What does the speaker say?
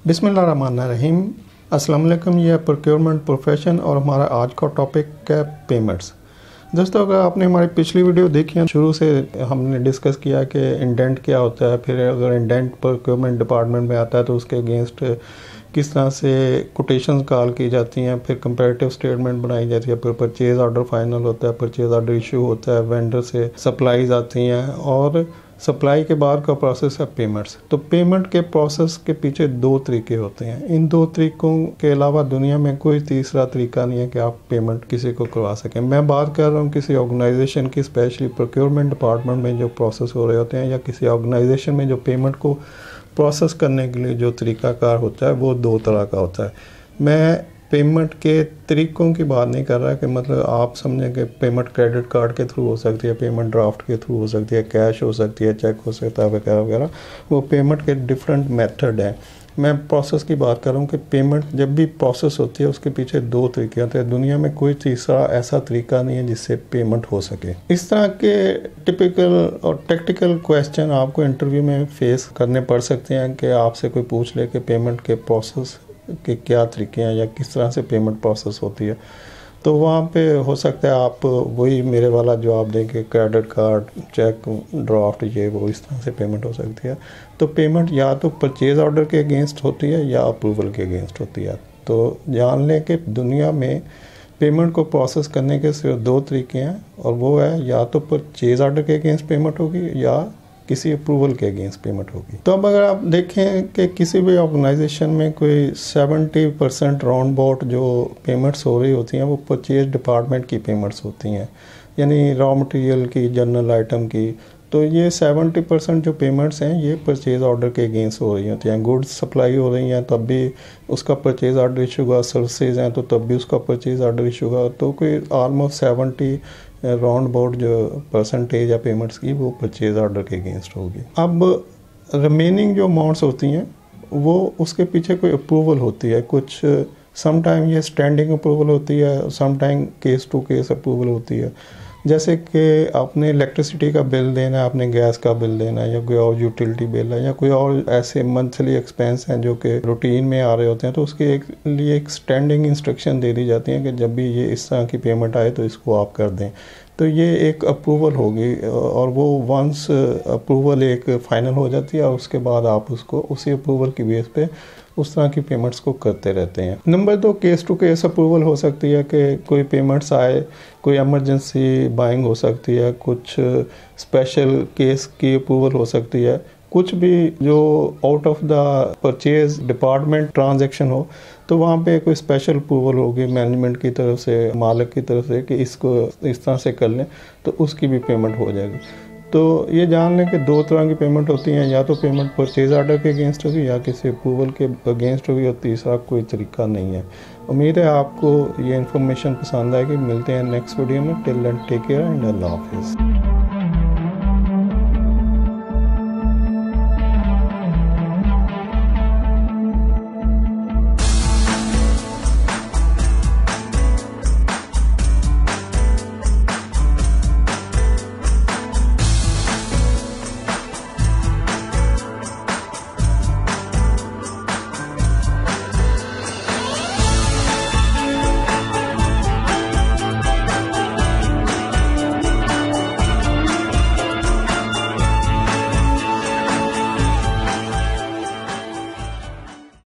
बिस्मिल्लाहिर्रहमानिर्रहीम। अस्सलाम वालेकुम। यह प्रोक्योरमेंट प्रोफेशन और हमारा आज का टॉपिक है पेमेंट्स। दोस्तों, अगर आपने हमारी पिछली वीडियो देखी है, शुरू से हमने डिस्कस किया कि इंडेंट क्या होता है, फिर अगर इंडेंट प्रोक्योरमेंट डिपार्टमेंट में आता है तो उसके अगेंस्ट किस तरह से कोटेशंस कॉल की जाती हैं, फिर कंपैरेटिव स्टेटमेंट बनाई जाती है, फिर परचेज़ ऑर्डर फाइनल होता है, परचेज़ ऑर्डर इशू होता है, वेंडर से सप्लाईज आती हैं और सप्लाई के बाद का प्रोसेस है पेमेंट्स। तो पेमेंट के प्रोसेस के पीछे दो तरीके होते हैं। इन दो तरीकों के अलावा दुनिया में कोई तीसरा तरीका नहीं है कि आप पेमेंट किसी को करवा सकें। मैं बात कर रहा हूँ किसी ऑर्गेनाइजेशन की, स्पेशली प्रोक्योरमेंट डिपार्टमेंट में जो प्रोसेस हो रहे होते हैं, या किसी ऑर्गेनाइजेशन में जो पेमेंट को प्रोसेस करने के लिए जो तरीकाकार होता है वो दो तरह का होता है। मैं पेमेंट के तरीक़ों की बात नहीं कर रहा कि मतलब आप समझें कि पेमेंट क्रेडिट कार्ड के थ्रू हो सकती है, पेमेंट ड्राफ्ट के थ्रू हो सकती है, कैश हो सकती है, चेक हो सकता है, वगैरह वगैरह। वो पेमेंट के डिफरेंट मेथड हैं। मैं प्रोसेस की बात कर रहा हूँ कि पेमेंट जब भी प्रोसेस होती है उसके पीछे दो तरीके होते हैं। दुनिया में कोई तीसरा ऐसा तरीका नहीं है जिससे पेमेंट हो सके। इस तरह के टिपिकल और टेक्निकल क्वेश्चन आपको इंटरव्यू में फेस करने पड़ सकते हैं कि आपसे कोई पूछ ले कि पेमेंट के प्रोसेस के क्या तरीके हैं या किस तरह से पेमेंट प्रोसेस होती है। तो वहाँ पे हो सकता है आप वही मेरे वाला जवाब दें कि क्रेडिट कार्ड, चेक, ड्राफ्ट, ये वो इस तरह से पेमेंट हो सकती है। तो पेमेंट या तो परचेज़ ऑर्डर के अगेंस्ट होती है या अप्रूवल के अगेंस्ट होती है। तो जान लें कि दुनिया में पेमेंट को प्रोसेस करने के सिर्फ दो तरीके हैं, और वो है या तो परचेज़ ऑर्डर के अगेंस्ट पेमेंट होगी या किसी अप्रूवल के अगेंस्ट पेमेंट होगी। तो अब अगर आप देखें कि किसी भी ऑर्गेनाइजेशन में कोई 70% राउंड अबाउट जो पेमेंट्स हो रही होती हैं वो परचेज डिपार्टमेंट की पेमेंट्स होती हैं, यानी रॉ मटेरियल की, जनरल आइटम की। तो ये 70% जो पेमेंट्स हैं ये परचेज़ ऑर्डर के अगेंस्ट हो रही होती हैं। गुड्स सप्लाई हो रही हैं तब भी उसका परचेज़ ऑर्डर इशू हुआ, सर्विसेज हैं तो तब भी उसका परचेज़ ऑर्डर इशू हुआ। तो कोई ऑलमोस्ट 70 राउंड अबाउट जो परसेंटेज है पेमेंट्स की वो परचेज़ ऑर्डर के अगेंस्ट होगी। अब रिमेनिंग जो अमाउंट्स होती हैं वो उसके पीछे कोई अप्रूवल होती है। कुछ सम टाइम ये स्टैंडिंग अप्रूवल होती है, some time case to case approval होती है। जैसे कि आपने इलेक्ट्रिसिटी का बिल देना है, आपने गैस का बिल देना है, या कोई और यूटिलिटी बिल है, या कोई और ऐसे मंथली एक्सपेंस हैं जो कि रूटीन में आ रहे होते हैं, तो उसके लिए एक स्टैंडिंग इंस्ट्रक्शन दे दी जाती है कि जब भी ये इस तरह की पेमेंट आए तो इसको आप कर दें। तो ये एक अप्रूवल होगी, और वो वंस अप्रूवल एक फ़ाइनल हो जाती है और उसके बाद आप उसको उसी अप्रूवल की बेस पे उस तरह की पेमेंट्स को करते रहते हैं। Number 2, case to case approval हो सकती है कि कोई पेमेंट्स आए, कोई एमरजेंसी बाइंग हो सकती है, कुछ स्पेशल केस की अप्रूवल हो सकती है, कुछ भी जो out of the purchase department transaction हो तो वहाँ पे कोई स्पेशल अप्रूवल होगी मैनेजमेंट की तरफ से, मालिक की तरफ से कि इसको इस तरह से कर लें, तो उसकी भी पेमेंट हो जाएगी। तो ये जान लें कि दो तरह की पेमेंट होती हैं, या तो पेमेंट परचेज ऑर्डर के अगेंस्ट होगी या किसी अप्रूवल के अगेंस्ट होगी, और तीसरा कोई तरीका नहीं है। उम्मीद है आपको ये इन्फॉर्मेशन पसंद आएगी। मिलते हैं नेक्स्ट वीडियो में। Till then take care and अल्लाह हाफिज़।